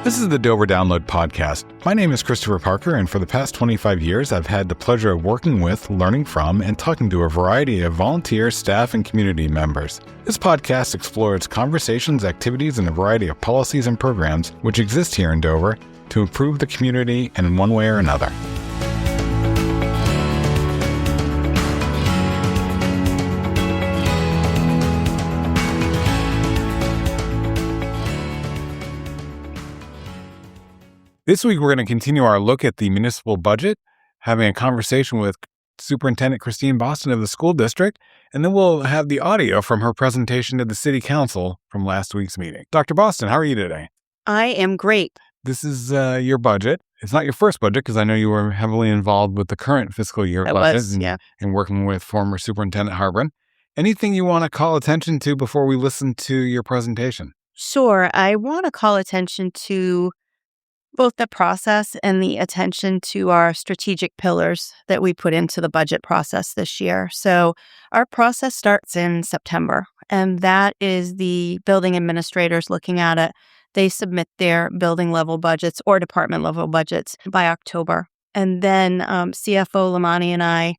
This is the Dover Download Podcast. My name is Christopher Parker, and for the past 25 years, I've had the pleasure of working with, learning from, and talking to a variety of volunteer, staff, and community members. This podcast explores conversations, activities, and a variety of policies and programs which exist here in Dover to improve the community in one way or another. This week, we're going to continue our look at the municipal budget, having a conversation with Superintendent Christine Boston of the school district, and then we'll have the audio from her presentation to the City Council from last week's meeting. Dr. Boston, how are you today? I am great. This is your budget. It's not your first budget because I know you were heavily involved with the current fiscal year budget and working with former Superintendent Harbin. Anything you want to call attention to before we listen to your presentation? Sure. I want to call attention to both the process and the attention to our strategic pillars that we put into the budget process this year. So our process starts in September, and that is the building administrators looking at it. They submit their building level budgets or department level budgets by October. And then CFO Limanni and I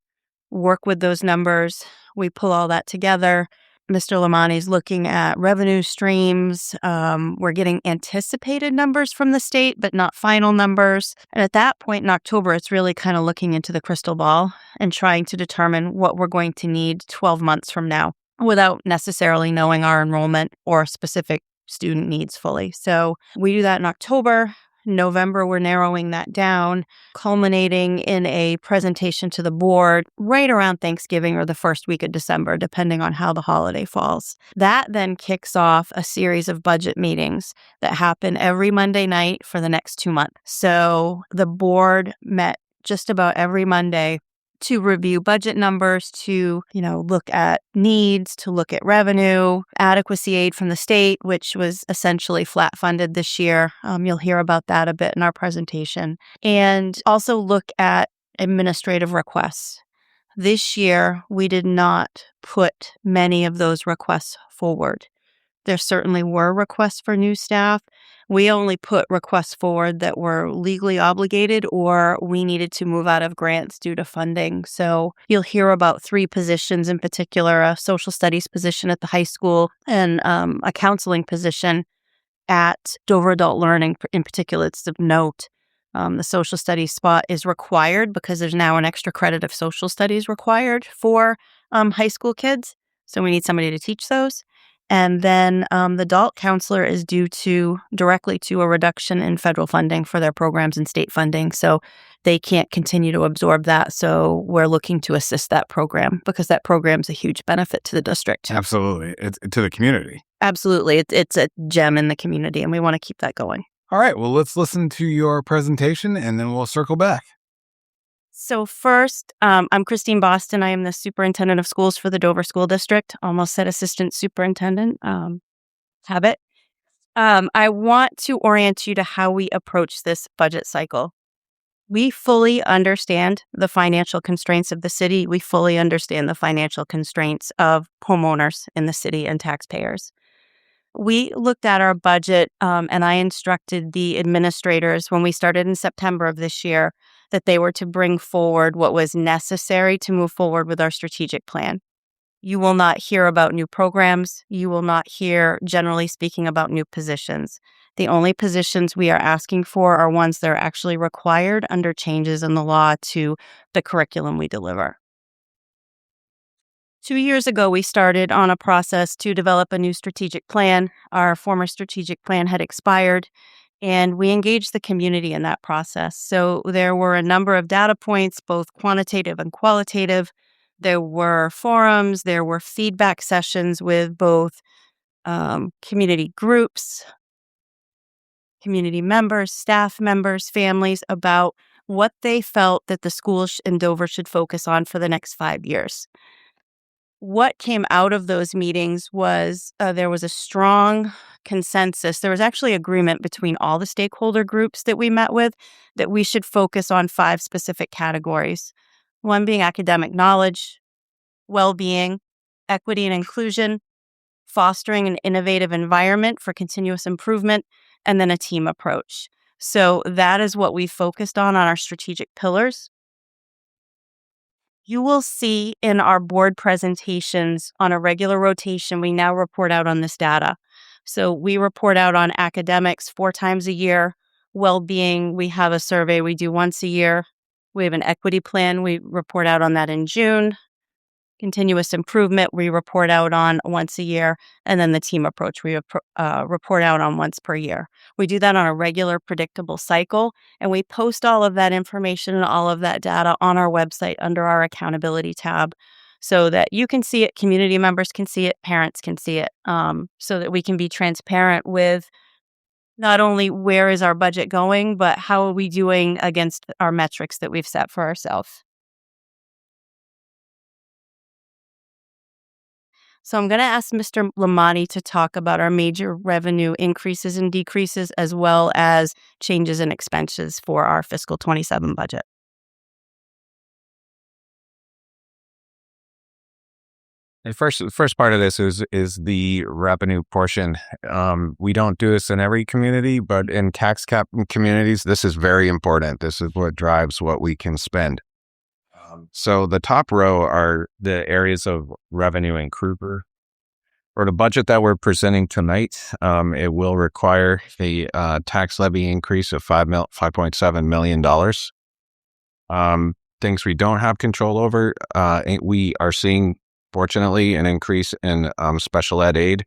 work with those numbers. We pull all that together. Mr. Limanni's looking at revenue streams. We're getting anticipated numbers from the state, but not final numbers. And at that point in October, it's really kind of looking into the crystal ball and trying to determine what we're going to need 12 months from now without necessarily knowing our enrollment or specific student needs fully. So we do that in October. November, we're narrowing that down, culminating in a presentation to the board right around Thanksgiving or the first week of December, depending on how the holiday falls. That then kicks off a series of budget meetings that happen every Monday night for the next 2 months. So the board met just about every Monday to review budget numbers, to, look at needs, to look at revenue, adequacy aid from the state, which was essentially flat funded this year. You'll hear about that a bit in our presentation. And also look at administrative requests. This year, we did not put many of those requests forward. There certainly were requests for new staff. We only put requests forward that were legally obligated or we needed to move out of grants due to funding. So you'll hear about 3 positions in particular, a social studies position at the high school and a counseling position at Dover Adult Learning. In particular, it's of note. The social studies spot is required because there's now an extra credit of social studies required for high school kids. So we need somebody to teach those. And then the adult counselor is due directly to a reduction in federal funding for their programs and state funding. So they can't continue to absorb that. So we're looking to assist that program because that program's a huge benefit to the district. Absolutely. It's to the community. Absolutely. It's a gem in the community, and we want to keep that going. All right. Well, let's listen to your presentation, and then we'll circle back. So first, I'm Christine Boston. I am the superintendent of schools for the Dover School District. Almost said assistant superintendent. Habit. I want to orient you to how we approach this budget cycle. We fully understand the financial constraints of the city. We fully understand the financial constraints of homeowners in the city and taxpayers. We looked at our budget, and I instructed the administrators when we started in September of this year that they were to bring forward what was necessary to move forward with our strategic plan. You will not hear about new programs. You will not hear, generally speaking, about new positions. The only positions we are asking for are ones that are actually required under changes in the law to the curriculum we deliver. 2 years ago, we started on a process to develop a new strategic plan. Our former strategic plan had expired, and we engaged the community in that process. So there were a number of data points, both quantitative and qualitative. There were forums, there were feedback sessions with both community groups, community members, staff members, families about what they felt that the schools in Dover should focus on for the next 5 years. What came out of those meetings was there was a strong consensus. There was actually agreement between all the stakeholder groups that we met with that we should focus on 5 specific categories. One being academic knowledge, well-being, equity and inclusion, fostering an innovative environment for continuous improvement, and then a team approach. So that is what we focused on our strategic pillars. You will see in our board presentations on a regular rotation, we now report out on this data. So we report out on academics 4 times a year. Well-being, we have a survey we do once a year. We have an equity plan. We report out on that in June. Continuous improvement, we report out on once a year. And then the team approach, we report out on once per year. We do that on a regular, predictable cycle. And we post all of that information and all of that data on our website under our accountability tab so that you can see it, community members can see it, parents can see it, so that we can be transparent with not only where is our budget going, but how are we doing against our metrics that we've set for ourselves. So I'm going to ask Mr. Limanni to talk about our major revenue increases and decreases, as well as changes in expenses for our fiscal 27 budget. The first part of this is the revenue portion. We don't do this in every community, but in tax cap communities, this is very important. This is what drives what we can spend. So the top row are the areas of revenue and Kruger. For the budget that we're presenting tonight, it will require a tax levy increase of $5.7 million. Things we don't have control over, we are seeing, fortunately, an increase in special ed aid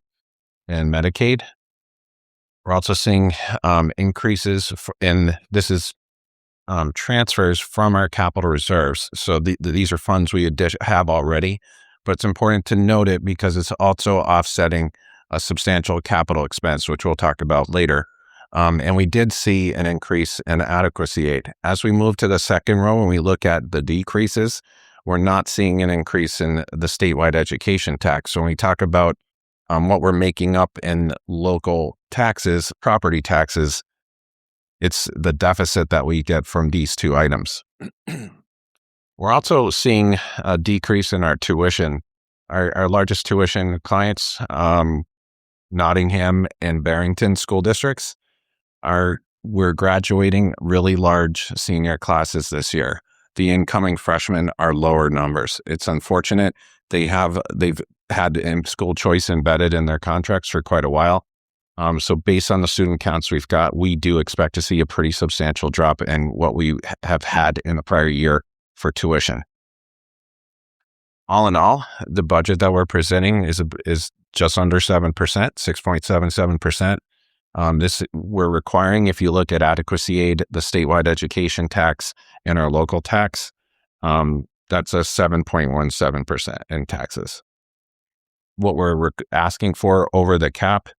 and Medicaid. We're also seeing increases this is transfers from our capital reserves. So these are funds we have already, but it's important to note it because it's also offsetting a substantial capital expense, which we'll talk about later. And we did see an increase in adequacy aid. As we move to the second row and we look at the decreases, we're not seeing an increase in the statewide education tax. So when we talk about what we're making up in local taxes, property taxes, it's the deficit that we get from these two items. We're also seeing a decrease in our tuition. Our largest tuition clients, Nottingham and Barrington school districts, we're graduating really large senior classes this year. The incoming freshmen are lower numbers. It's unfortunate. They've had school choice embedded in their contracts for quite a while. So based on the student counts we've got, we do expect to see a pretty substantial drop in what we have had in the prior year for tuition. All in all, the budget that we're presenting is just under 7%, 6.77%. This we're requiring, if you look at adequacy aid, the statewide education tax, and our local tax, that's a 7.17% in taxes. What we're asking for over the cap,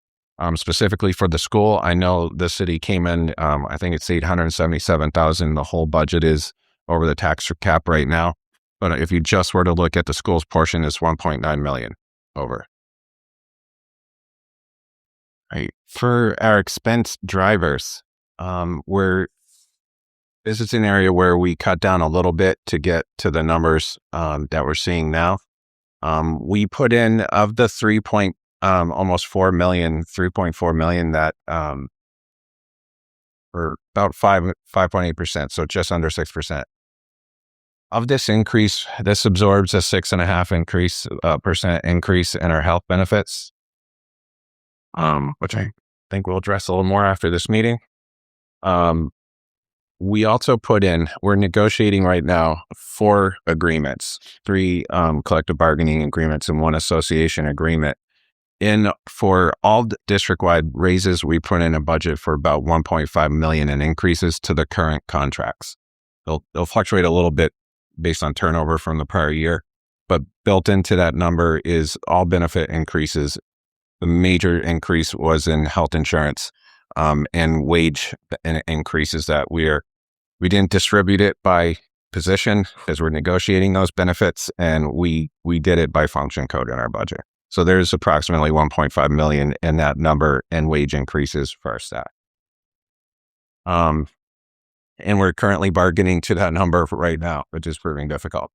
specifically for the school, I know the city came in, I think it's $877,000. The whole budget is over the tax cap right now. But if you just were to look at the school's portion, it's $1.9 million over. Right. For our expense drivers, this is an area where we cut down a little bit to get to the numbers that we're seeing now. We put in of the almost 3.4 million that or about 5.8%, so just under 6%. Of this increase, this absorbs a 6.5% increase in our health benefits, which I think we'll address a little more after this meeting. We also we're negotiating right now 4 agreements, 3 collective bargaining agreements and 1 association agreement. For all district-wide raises, we put in a budget for about $1.5 million in increases to the current contracts. They'll fluctuate a little bit based on turnover from the prior year, but built into that number is all benefit increases. The major increase was in health insurance and wage increases that we didn't distribute it by position because we're negotiating those benefits, and we did it by function code in our budget. So there's approximately $1.5 million in that number in wage increases for our staff. And we're currently bargaining to that number right now, which is proving difficult.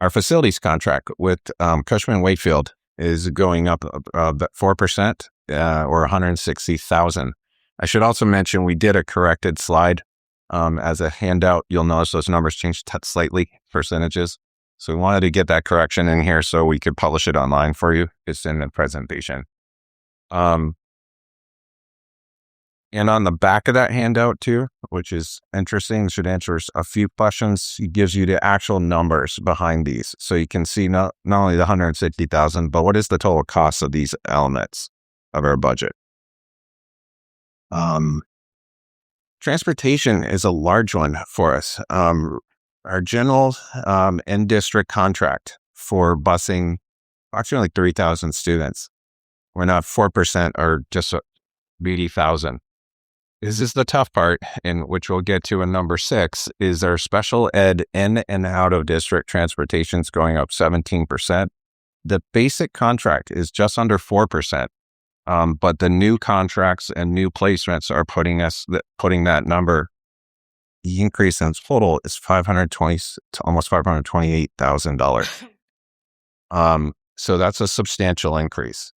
Our facilities contract with Cushman Wakefield is going up 4%, or 160,000. I should also mention we did a corrected slide as a handout. You'll notice those numbers changed slightly, percentages. So we wanted to get that correction in here so we could publish it online for you. It's in the presentation. And on the back of that handout too, which is interesting, should answer a few questions. It gives you the actual numbers behind these. So you can see not only the 160,000, but what is the total cost of these elements of our budget. Transportation is a large one for us. Our general in-district contract for busing approximately 3,000 students. We're not 4% or just 80,000. This is the tough part, and which we'll get to in number 6, is our special ed in and out of district transportation's going up 17%. The basic contract is just under 4%. But the new contracts and new placements are putting that number. The increase in total is $520 to almost $528,000. So that's a substantial increase.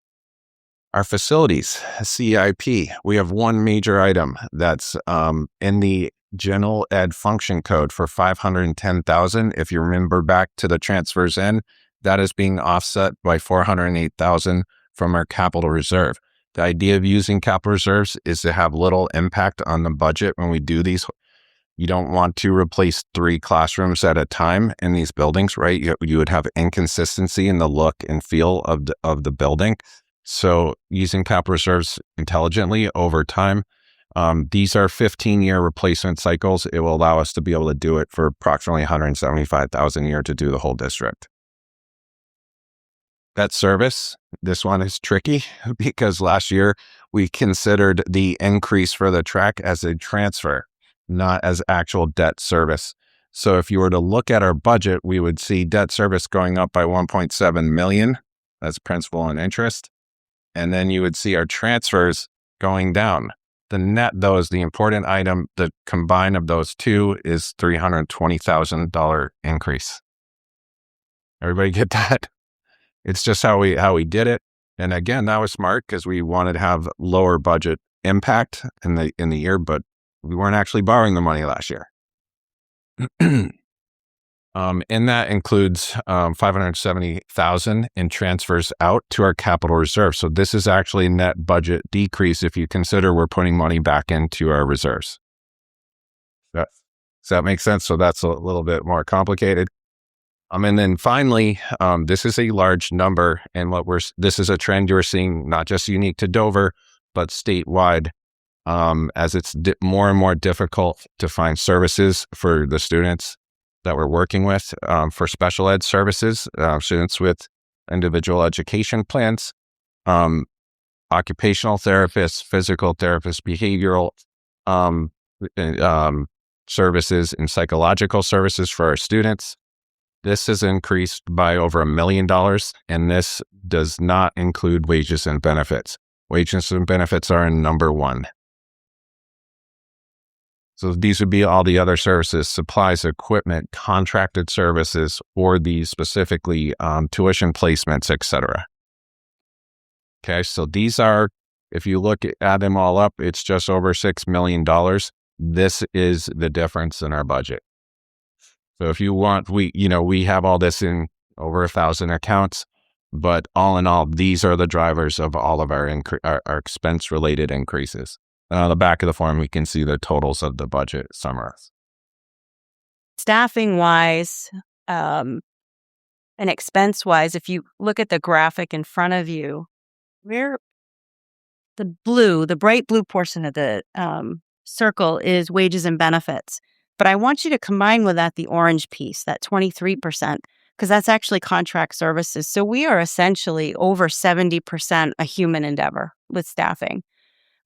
Our facilities, CIP, we have one major item that's in the general ed function code for $510,000. If you remember back to the transfers in, that is being offset by $408,000 from our capital reserve. The idea of using capital reserves is to have little impact on the budget when we do these. You don't want to replace 3 classrooms at a time in these buildings, right? You would have inconsistency in the look and feel of the building. So using capital reserves intelligently over time, these are 15-year replacement cycles. It will allow us to be able to do it for approximately $175,000 a year to do the whole district. Debt service, this one is tricky because last year we considered the increase for the track as a transfer, not as actual debt service. So if you were to look at our budget, we would see debt service going up by $1.7 million. That's principal and interest. And then you would see our transfers going down. The net, though, is the important item. The combine of those two is $320,000 increase. Everybody get that? It's just how we did it. And again, that was smart because we wanted to have lower budget impact in the year, but we weren't actually borrowing the money last year. And that includes $570,000 in transfers out to our capital reserve. So this is actually net budget decrease if you consider we're putting money back into our reserves. Does that make sense? So that's a little bit more complicated. And then finally, this is a large number, and this is a trend you're seeing not just unique to Dover, but statewide, as it's more and more difficult to find services for the students that we're working with, for special ed services, students with individual education plans, occupational therapists, physical therapists, behavioral services, and psychological services for our students. This has increased by over $1 million, and this does not include wages and benefits. Wages and benefits are in number 1. So these would be all the other services, supplies, equipment, contracted services, or these specifically tuition placements, etc. Okay, so these are, if you add them all up, it's just over $6 million. This is the difference in our budget. So if you want, we have all this in over 1,000 accounts, but all in all, these are the drivers of all of our expense-related increases. And on the back of the form, we can see the totals of the budget summarized. Staffing-wise and expense-wise, if you look at the graphic in front of you, the bright blue portion of the circle is wages and benefits. But I want you to combine with that the orange piece, that 23%, because that's actually contract services. So we are essentially over 70% a human endeavor with staffing.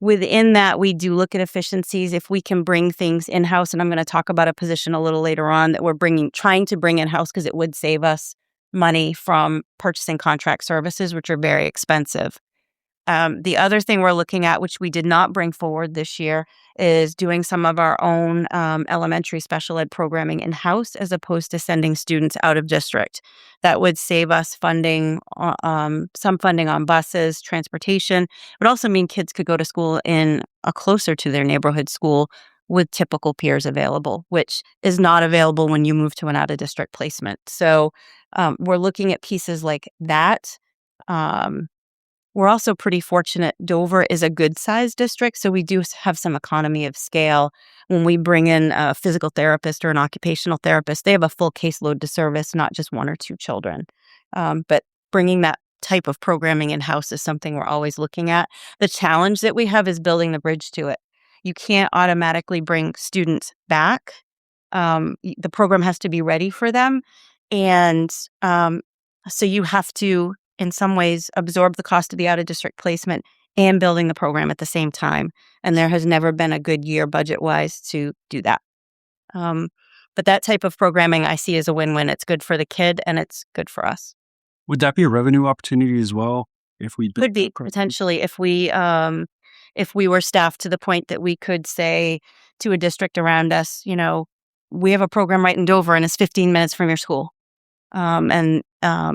Within that, we do look at efficiencies. If we can bring things in-house, and I'm going to talk about a position a little later on that we're trying to bring in-house because it would save us money from purchasing contract services, which are very expensive. The other thing we're looking at, which we did not bring forward this year, is doing some of our own elementary special ed programming in-house as opposed to sending students out of district. That would save us funding, some funding on buses, transportation. It would also mean kids could go to school in a closer to their neighborhood school with typical peers available, which is not available when you move to an out-of-district placement. So we're looking at pieces like that. We're also pretty fortunate. Dover is a good-sized district, so we do have some economy of scale. When we bring in a physical therapist or an occupational therapist, they have a full caseload to service, not just one or two children. But bringing that type of programming in-house is something we're always looking at. The challenge that we have is building the bridge to it. You can't automatically bring students back. The program has to be ready for them. And so you have to, in some ways, absorb the cost of the out-of-district placement and building the program at the same time. And there has never been a good year budget-wise to do that. But that type of programming I see as a win-win. It's good for the kid and it's good for us. Would that be a revenue opportunity as well if we Could be potentially if we were staffed to the point that we could say to a district around us, we have a program right in Dover and it's 15 minutes from your school. And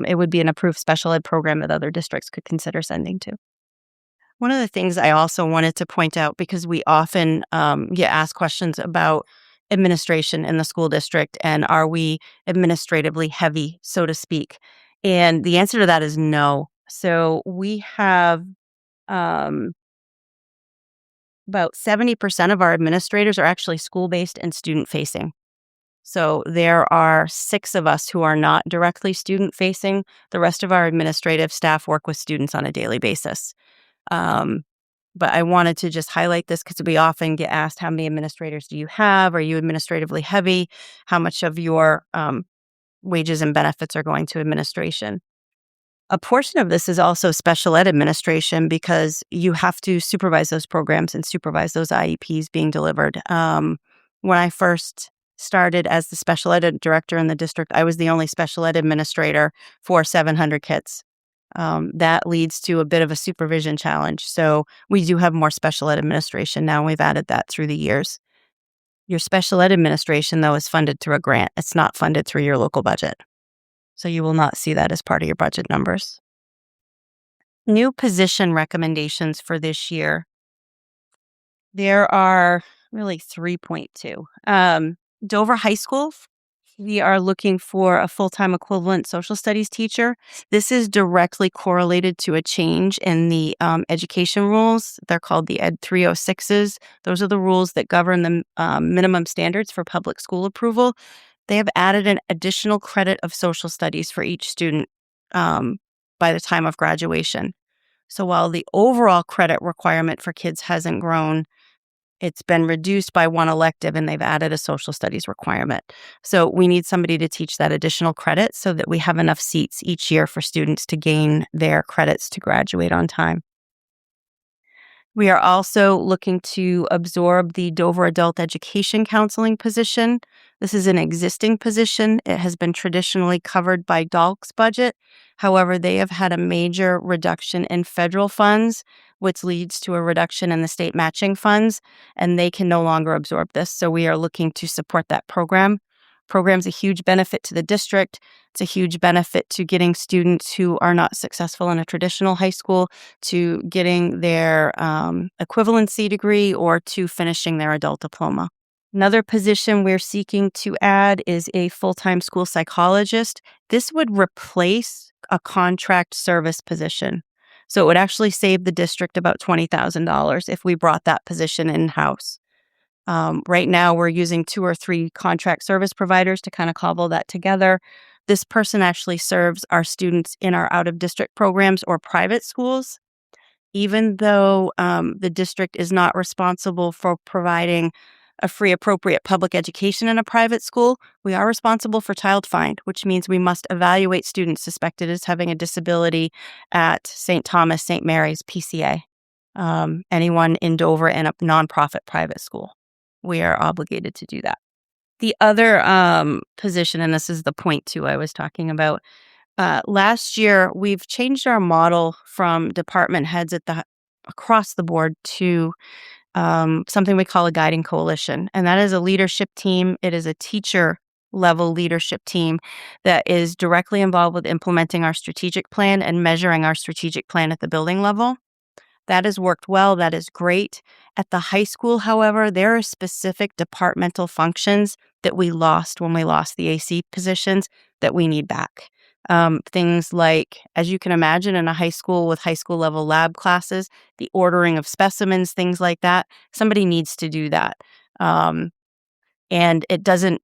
it would be an approved special ed program that other districts could consider sending to. One of the things I also wanted to point out, because we often get asked questions about administration in the school district and are we administratively heavy, so to speak? And the answer to that is no. So we have about 70% of our administrators are actually school-based and student-facing. So there are 6 of us who are not directly student-facing. The rest of our administrative staff work with students on a daily basis. But I wanted to just highlight this because we often get asked, how many administrators do you have? Are you administratively heavy? How much of your wages and benefits are going to administration? A portion of this is also special ed administration because you have to supervise those programs and supervise those IEPs being delivered. When I first started as the special ed director in the district, I was the only special ed administrator for 700 kids. That leads to a bit of a supervision challenge. So we do have more special ed administration now. We've added that through the years. Your special ed administration, though, is funded through a grant. It's not funded through your local budget. So you will not see that as part of your budget numbers. New position recommendations for this year. There are really 3.2. Dover High School, we are looking for a full-time equivalent social studies teacher. This is directly correlated to a change in the education rules. They're called the Ed 306s. Those are the rules that govern the minimum standards for public school approval. They have added an additional credit of social studies for each student by the time of graduation. So while the overall credit requirement for kids hasn't grown, it's been reduced by one elective and they've added a social studies requirement. So we need somebody to teach that additional credit so that we have enough seats each year for students to gain their credits to graduate on time. We are also looking to absorb the Dover Adult Education Counseling position. This is an existing position. It has been traditionally covered by DALK's budget. However, they have had a major reduction in federal funds, which leads to a reduction in the state matching funds, and they can no longer absorb this. So we are looking to support that program. Program's a huge benefit to the district. It's a huge benefit to getting students who are not successful in a traditional high school to getting their equivalency degree or to finishing their adult diploma. Another position we're seeking to add is a full-time school psychologist. This would replace a contract service position. So it would actually save the district about $20,000 if we brought that position in-house. Right now, we're using 2 or 3 contract service providers to kind of cobble that together. This person actually serves our students in our out-of-district programs or private schools. Even though the district is not responsible for providing a free, appropriate public education in a private school, we are responsible for child find, which means we must evaluate students suspected as having a disability at St. Thomas, St. Mary's, PCA, anyone in Dover in a nonprofit private school. We are obligated to do that. The other position, and this is the point 2 I was talking about, Last year, we've changed our model from department heads across the board to something we call a guiding coalition. And that is a leadership team. It is a teacher level leadership team that is directly involved with implementing our strategic plan and measuring our strategic plan at the building level. That has worked well. That is great. At the high school, however, there are specific departmental functions that we lost when we lost the AC positions that we need back. Things like, as you can imagine, in a high school with high school level lab classes, the ordering of specimens, things like that, somebody needs to do that. And it doesn't,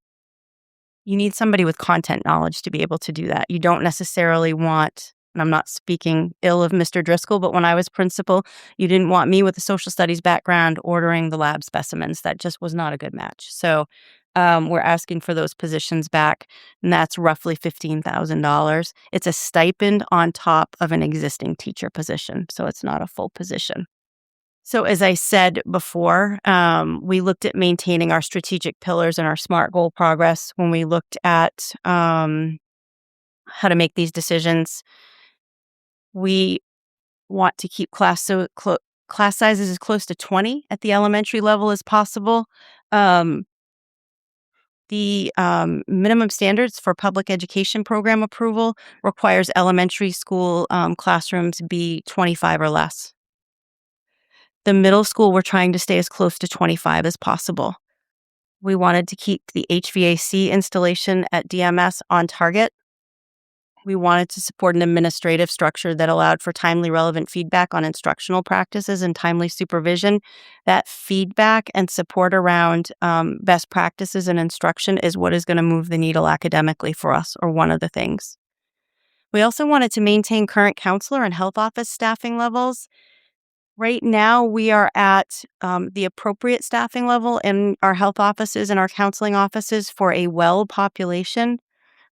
you need somebody with content knowledge to be able to do that. You don't necessarily want, and I'm not speaking ill of Mr. Driscoll, but when I was principal, you didn't want me with a social studies background ordering the lab specimens. That just was not a good match. So we're asking for those positions back, and that's roughly $15,000. It's a stipend on top of an existing teacher position, so it's not a full position. So as I said before, we looked at maintaining our strategic pillars and our SMART goal progress when we looked at how to make these decisions. We want to keep class sizes as close to 20 at the elementary level as possible. The minimum standards for public education program approval requires elementary school classrooms be 25 or less. The middle school, we're trying to stay as close to 25 as possible. We wanted to keep the HVAC installation at DMS on target. We wanted to support an administrative structure that allowed for timely, relevant feedback on instructional practices and timely supervision. That feedback and support around best practices and instruction is what is going to move the needle academically for us, or one of the things. We also wanted to maintain current counselor and health office staffing levels. Right now, we are at the appropriate staffing in our health offices and our counseling offices for a well population.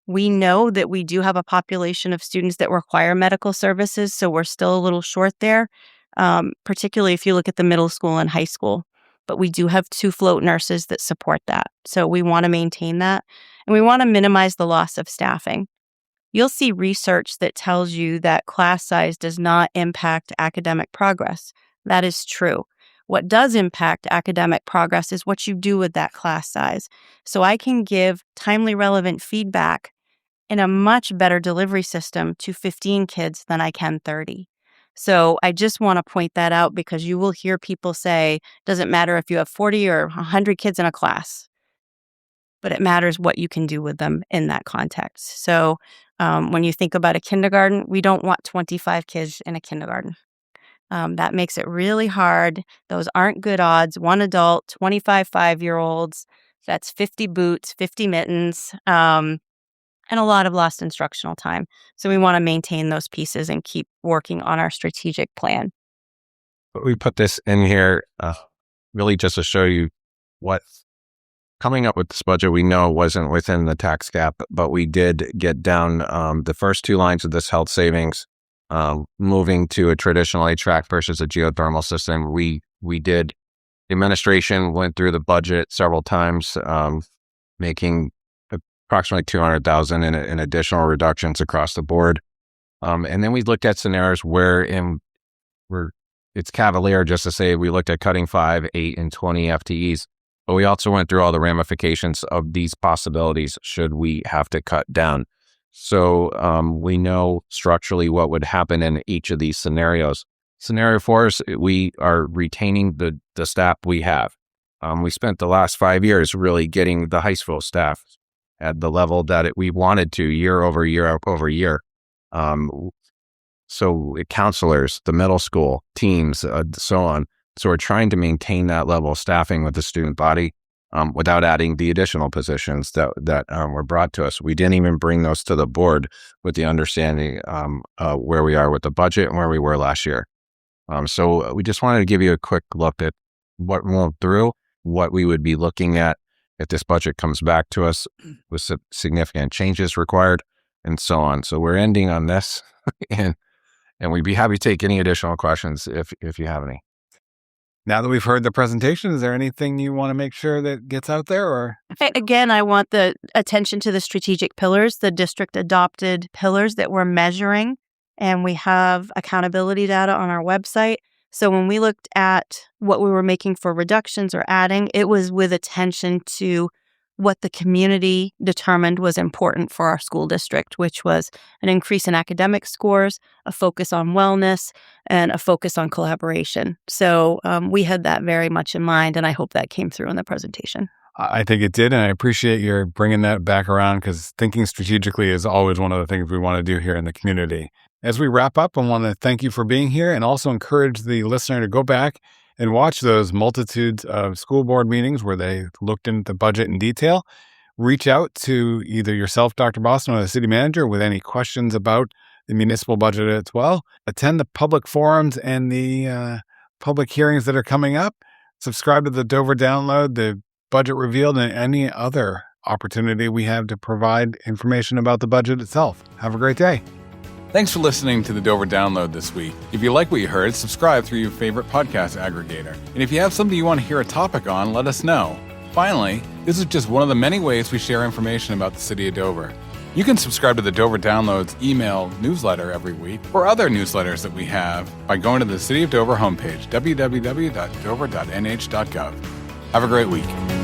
We know that we do have a population of students that require medical services, so we're still a little short there, particularly if you look at the middle school and high school. But we do have 2 float nurses that support that. So we want to maintain that, and we want to minimize the loss of staffing. You'll see research that tells you that class size does not impact academic progress. That is true. What does impact academic progress is what you do with that class size. So I can give timely, relevant feedback in a much better delivery system to 15 kids than I can 30. So I just want to point that out, because you will hear people say, doesn't matter if you have 40 or 100 kids in a class, but it matters what you can do with them in that context. So when you think about a kindergarten, we don't want 25 kids in a kindergarten. That makes it really hard. Those aren't good odds. 1 adult, 25 5-year-olds, that's 50 boots, 50 mittens, and a lot of lost instructional time. So we want to maintain those pieces and keep working on our strategic plan. But we put this in here really just to show you what coming up with this budget we know wasn't within the tax cap, but we did get down the first 2 lines of this health savings, moving to a traditional HVAC versus a geothermal system. The administration went through the budget several times, making approximately $200,000 in additional reductions across the board. And then we looked at scenarios where it's cavalier just to say we looked at cutting 5, 8, and 20 FTEs, but we also went through all the ramifications of these possibilities should we have to cut down. So we know structurally what would happen in each of these scenarios. Scenario 4 is we are retaining the staff we have. We spent the last 5 years really getting the high school staff at the level that we wanted to year over year over year. So counselors, the middle school teams, so on. So we're trying to maintain that level of staffing with the student body without adding the additional positions that were brought to us. We didn't even bring those to the board with the understanding where we are with the budget and where we were last year. So we just wanted to give you a quick look at what went through, what we would be looking at if this budget comes back to us with significant changes required, and so on. So we're ending on this, and we'd be happy to take any additional questions if you have any. Now that we've heard the presentation, is there anything you want to make sure that gets out there? Or Again, I want the attention to the strategic pillars, the district adopted pillars that we're measuring, and we have accountability data on our website. So when we looked at what we were making for reductions or adding, it was with attention to what the community determined was important for our school district, which was an increase in academic scores, a focus on wellness, and a focus on collaboration. So we had that very much in mind, and I hope that came through in the presentation. I think it did, and I appreciate your bringing that back around, because thinking strategically is always one of the things we want to do here in the community. As we wrap up, I want to thank you for being here and also encourage the listener to go back and watch those multitudes of school board meetings where they looked into the budget in detail. Reach out to either yourself, Dr. Boston, or the city manager with any questions about the municipal budget as well. Attend the public forums and the public hearings that are coming up. Subscribe to the Dover Download, the Budget Revealed, and any other opportunity we have to provide information about the budget itself. Have a great day. Thanks for listening to the Dover Download this week. If you like what you heard, subscribe through your favorite podcast aggregator. And if you have something you want to hear a topic on, let us know. Finally, this is just one of the many ways we share information about the city of Dover. You can subscribe to the Dover Download's email newsletter every week or other newsletters that we have by going to the City of Dover homepage, www.dover.nh.gov. Have a great week.